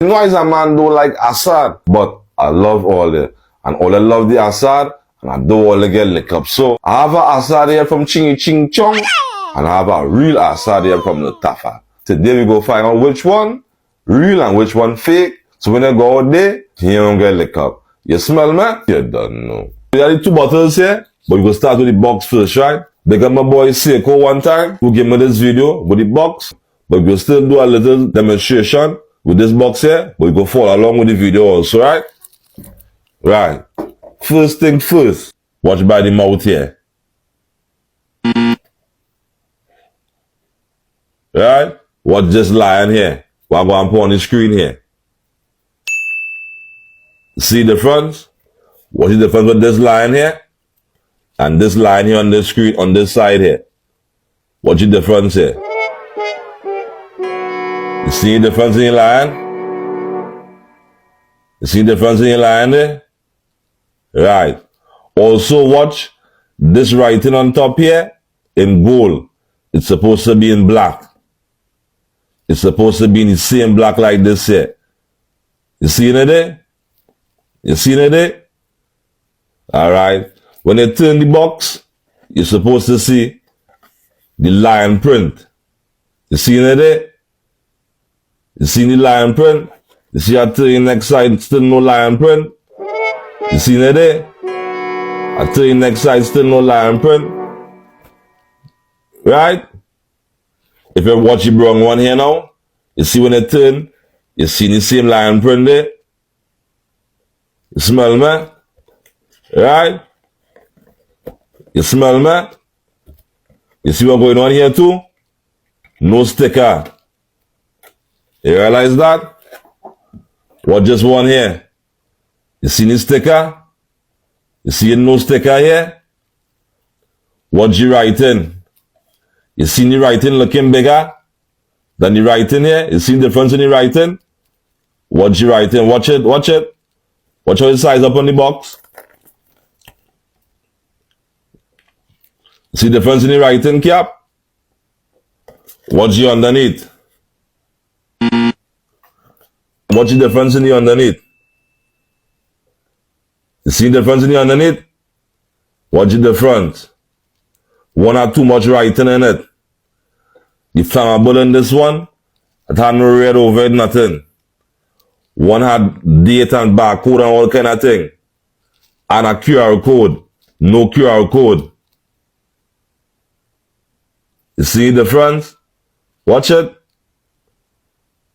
You know, as a man don't like Asad, but I love all the, and all I love the Asad, and I don't want to get licked up. So I have a Asad here from Chingy Ching Chong, and I have a real Asad here from Lattafa. Today we go find out which one real and which one fake. So when I go out there, you don't get licked up. You smell me? You don't know. We have the two bottles here, but we go start with the box first, right? Because my boy Seiko one time who gave me this video with the box, but we'll still do a little demonstration with this box here, but we go follow along with the video also, right? Right. First thing first, watch by the mouth here. Right? Watch this line here. What I'm going to put on the screen here. See the difference? What is the difference with this line here? And this line here on the screen, on this side here. What's the difference here? You see the difference in your line? You see the difference in your line there? Right. Also watch this writing on top here in gold. It's supposed to be in black. It's supposed to be in the same black like this here. You see it there? You see it there? Alright. When you turn the box, you're supposed to see the lion print. You see it there? You see the lion print? You see I turn the next side, still no lion print? You see it there? I turn the next side, still no lion print? Right? If you watch the brown one here now, you see when you turn, you see the same lion print there? You smell me? Right? You smell me? You see what's going on here too? No sticker. You realize that? What just one here? You see the sticker? You see no sticker here? What's the writing? You see the writing looking bigger than the writing here? You see the difference in the writing? What's the writing? Watch it, watch it. Watch how it size up on the box. See the difference in the writing cap? What's the underneath? What's the difference in the underneath? You see the difference in the underneath? What's the difference? One had too much writing in it. The flammable in this one, it had no red over it, nothing. One had date and barcode and all kind of thing. And a QR code. No QR code. You see the difference? Watch it.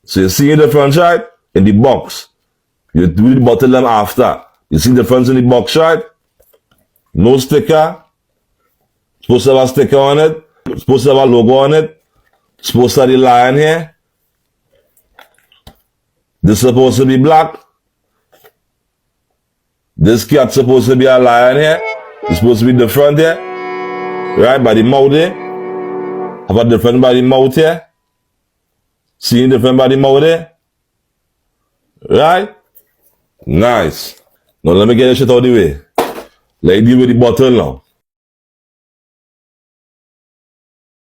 So you see the difference, right? In the box. You do the bottle them after. You see the difference in the box, right? No sticker. Supposed to have a sticker on it. Supposed to have a logo on it. Supposed to have the lion here. This is supposed to be black. This cat's supposed to be a lion here. It's supposed to be different here. Right? By the mouth here. Have a different by the mouth here. See different by the mouth here. Right? Nice. Now let me get this shit out of the way. Let's deal with the bottle now.